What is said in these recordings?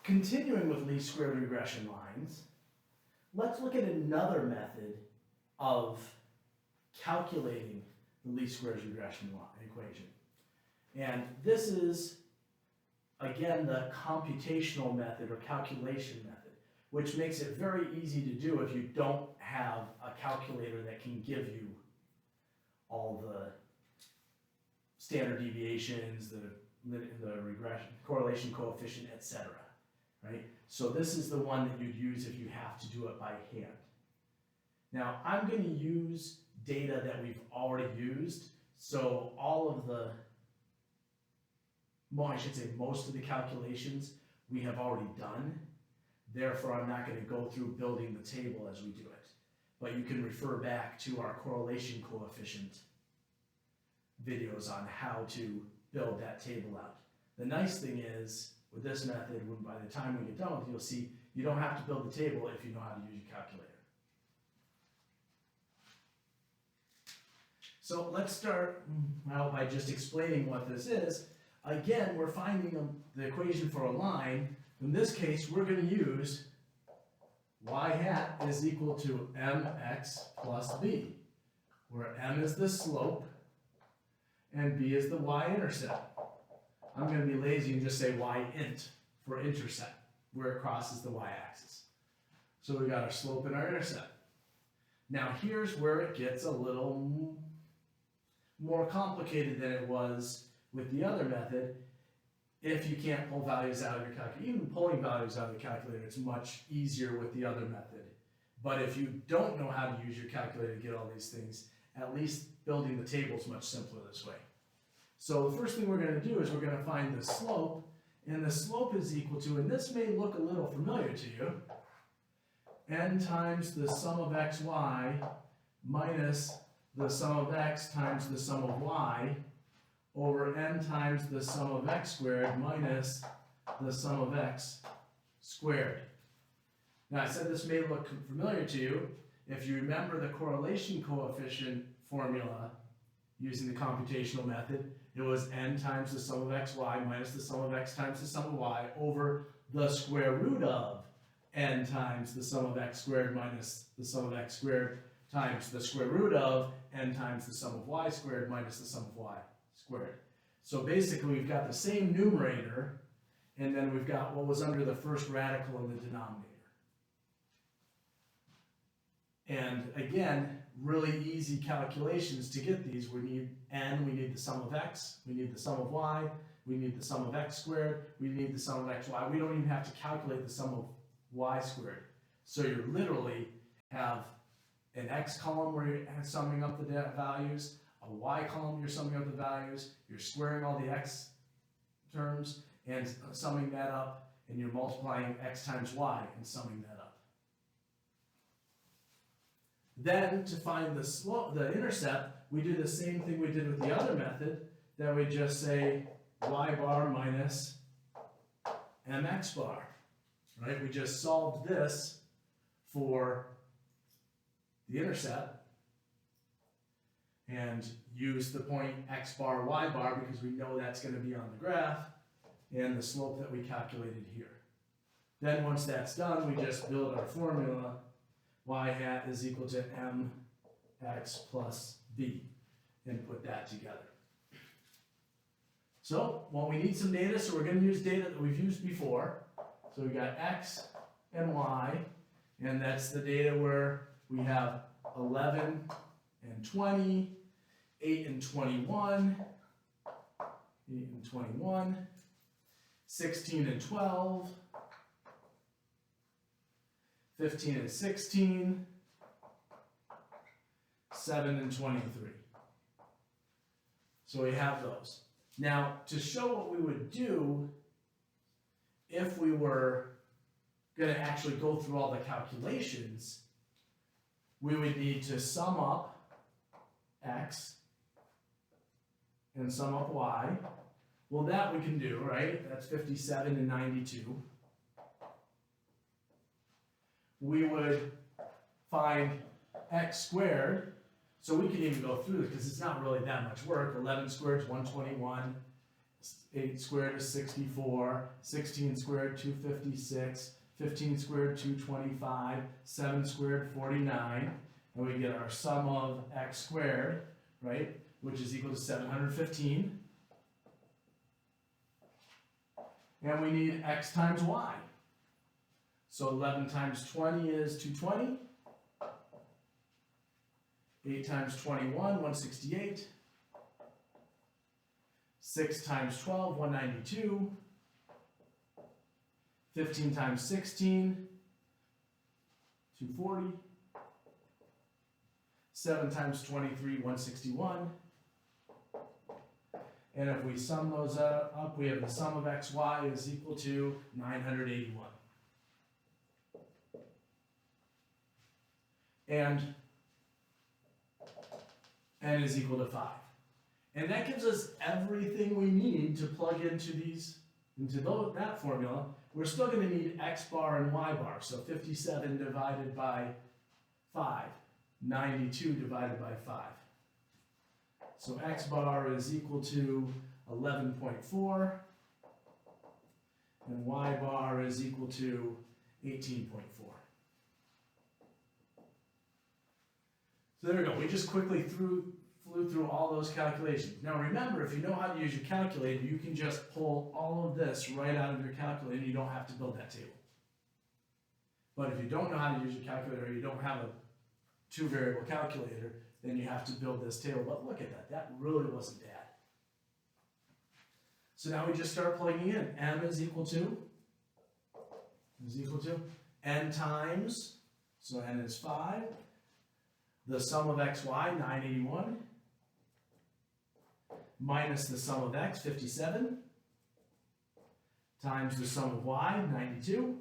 continuing with least squared regression lines, let's look at another method of calculating the least squares regression equation. And this is, again, the computational method or calculation method, which makes it very easy to do if you don't have a calculator that can give you all the standard deviations, the regression, correlation coefficient, etc. Right? So this is the one that you'd use if you have to do it by hand. Now, I'm going to use data that we've already used, so all of the, well, I should say most of the calculations we have already done. Therefore, I'm not going to go through building the table as we do it. But you can refer back to our correlation coefficient videos on how to build that table out. The nice thing is, with this method, when by the time we get done with it, you'll see you don't have to build the table if you know how to use your calculator. So let's start now by just explaining what this is. Again, we're finding the equation for a line. In this case, we're going to use y hat is equal to mx plus b, where m is the slope and b is the y-intercept. I'm going to be lazy and just say y-int for intercept, where it crosses the y-axis. So we got our slope and our intercept. Now here's where it gets a little more complicated than it was with the other method. If you can't pull values out of your calculator, even pulling values out of the calculator, it's much easier with the other method. But if you don't know how to use your calculator to get all these things, at least building the table is much simpler this way. So the first thing we're going to do is we're going to find the slope, and the slope is equal to, and this may look a little familiar to you, n times the sum of xy minus the sum of x times the sum of y over n times the sum of x squared minus the sum of x squared. Now I said this may look familiar to you. If you remember the correlation coefficient formula using the computational method, it was n times the sum of xy minus the sum of x times the sum of y over the square root of n times the sum of x squared minus the sum of x squared times the square root of n times the sum of y squared minus the sum of y squared. So basically we've got the same numerator, and then we've got what was under the first radical in the denominator. And again, really easy calculations to get these. We need n, we need the sum of x, we need the sum of y, we need the sum of x squared, we need the sum of xy. We don't even have to calculate the sum of y squared. So you literally have an x column where you're summing up the values, a y column you're summing up the values, you're squaring all the x terms and summing that up, and you're multiplying x times y and summing that up. Then to find the slope, the intercept, we do the same thing we did with the other method, that we just say y bar minus mx bar, right? We just solved this for the intercept and use the point x bar, y bar, because we know that's going to be on the graph, and the slope that we calculated here. Then once that's done, we just build our formula, y hat is equal to mx plus b, and put that together. So, well, we need some data, so we're going to use data that we've used before. So we got x and y, and that's the data where we have 11 and 20, 8 and 21, 8 and 21, 16 and 12, 15 and 16, 7 and 23. So we have those. Now, to show what we would do if we were going to actually go through all the calculations, we would need to sum up x and sum up y. Well, that we can do, right? That's 57 and 92. We would find x squared, so we can even go through it because it's not really that much work. 11 squared is 121, 8 squared is 64, 16 squared 256, 15 squared 225, 7 squared 49, and we get our sum of x squared, right, which is equal to 715. And we need x times y. So 11 times 20 is 220. 8 times 21, 168. 6 times 12, 192. 15 times 16, 240. 7 times 23, 161. And if we sum those up, we have the sum of x, y is equal to 981. And n is equal to 5. And that gives us everything we need to plug into that formula. We're still going to need x bar and y bar. So 57 divided by 5, 92 divided by 5. So x bar is equal to 11.4, and y bar is equal to 18.4. So there we go. We just quickly flew through all those calculations. Now remember, if you know how to use your calculator, you can just pull all of this right out of your calculator and you don't have to build that table. But if you don't know how to use your calculator, or you don't have a two-variable calculator, then you have to build this table. But look at that. That really wasn't bad. So now we just start plugging in. M is equal to n times, so n is 5. The sum of x, y, 981, minus the sum of x, 57, times the sum of y, 92,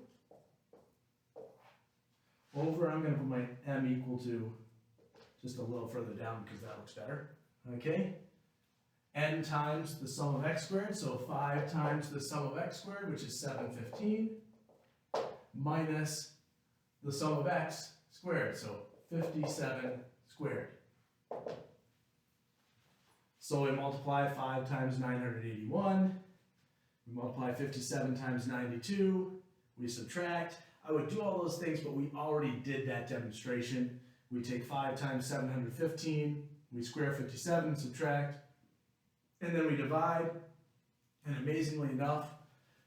over, I'm going to put my m equal to just a little further down because that looks better, okay? N times the sum of x squared, so 5 times the sum of x squared, which is 715, minus the sum of x squared, so 57 squared. So we multiply 5 times 981, we multiply 57 times 92, we subtract. I would do all those things, but we already did that demonstration. We take 5 times 715, we square 57, subtract, and then we divide, and amazingly enough,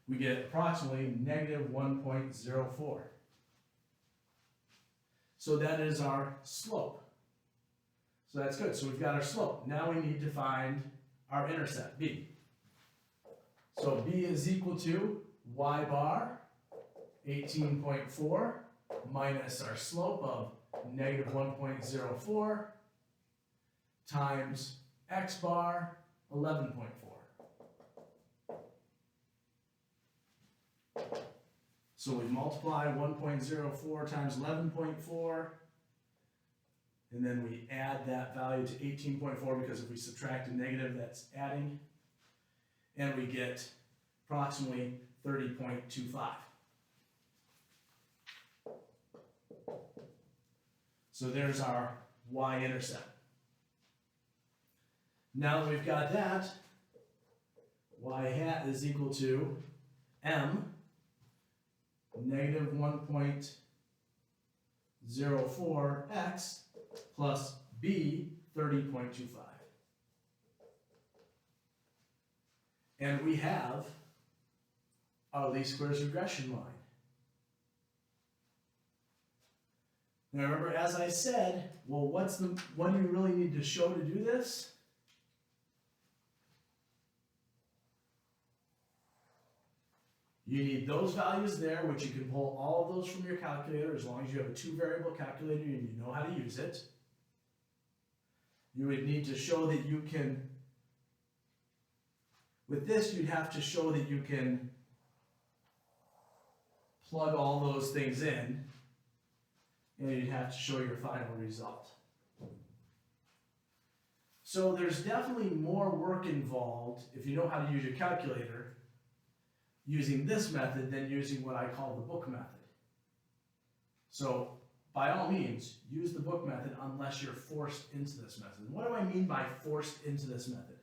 we get approximately negative 1.04. So that is our slope. So that's good. So we've got our slope. Now we need to find our intercept, b. So b is equal to y bar, 18.4, minus our slope of negative 1.04, times x bar, 11.4. So we multiply 1.04 times 11.4, and then we add that value to 18.4 because if we subtract a negative, that's adding, and we get approximately 30.25. So there's our y-intercept. Now that we've got that, y hat is equal to m, negative 1.04x plus b, 30.25. And we have our least squares regression line. Now remember, as I said, well, what do you really need to show to do this? You need those values there, which you can pull all of those from your calculator as long as you have a two-variable calculator and you know how to use it. You would need to show that you can, with this, you'd have to show that you can plug all those things in, and you'd have to show your final result. So there's definitely more work involved if you know how to use your calculator using this method than using what I call the book method. So by all means, use the book method unless you're forced into this method. What do I mean by forced into this method?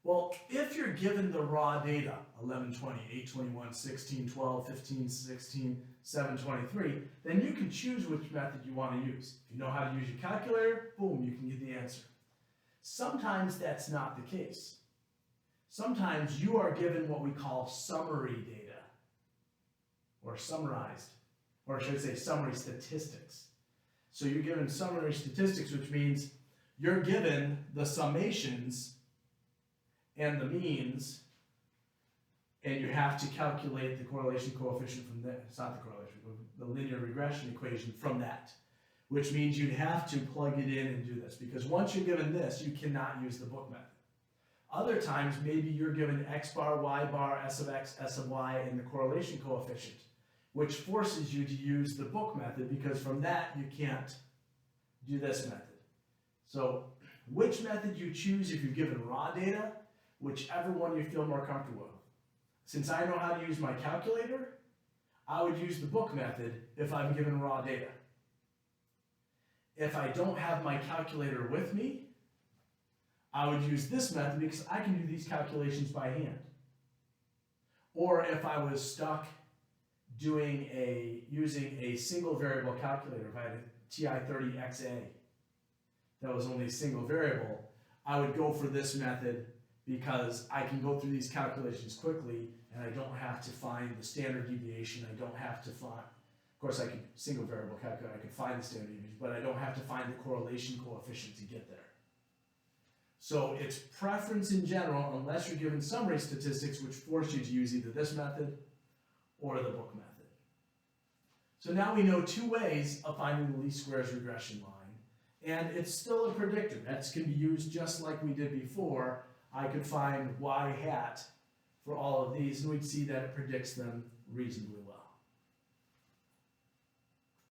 Well, if you're given the raw data, 11, 20, 8, 21, 16, 12, 15, 16, 7, 23, then you can choose which method you want to use. If you know how to use your calculator, boom, you can get the answer. Sometimes that's not the case. Sometimes you are given what we call summary data, or summarized, or I should say summary statistics. So you're given summary statistics, which means you're given the summations and the means, and you have to calculate the correlation coefficient from that. It's not the correlation, the linear regression equation from that, which means you'd have to plug it in and do this, because once you're given this, you cannot use the book method. Other times, maybe you're given x bar, y bar, s of x, s of y, and the correlation coefficient, which forces you to use the book method, because from that you can't do this method. So which method you choose if you're given raw data, whichever one you feel more comfortable with. Since I know how to use my calculator, I would use the book method if I'm given raw data. If I don't have my calculator with me, I would use this method because I can do these calculations by hand. Or if I was stuck using a single variable calculator, if I had a TI-30XA that was only a single variable, I would go for this method because I can go through these calculations quickly and I don't have to find the standard deviation. I don't have to find, of course I could, single variable calculator, I could find the standard deviation, but I don't have to find the correlation coefficient to get there. So it's preference in general, unless you're given summary statistics, which force you to use either this method or the book method. So now we know two ways of finding the least squares regression line, and it's still a predictor. That can be used just like we did before. I could find y hat for all of these, and we'd see that it predicts them reasonably well.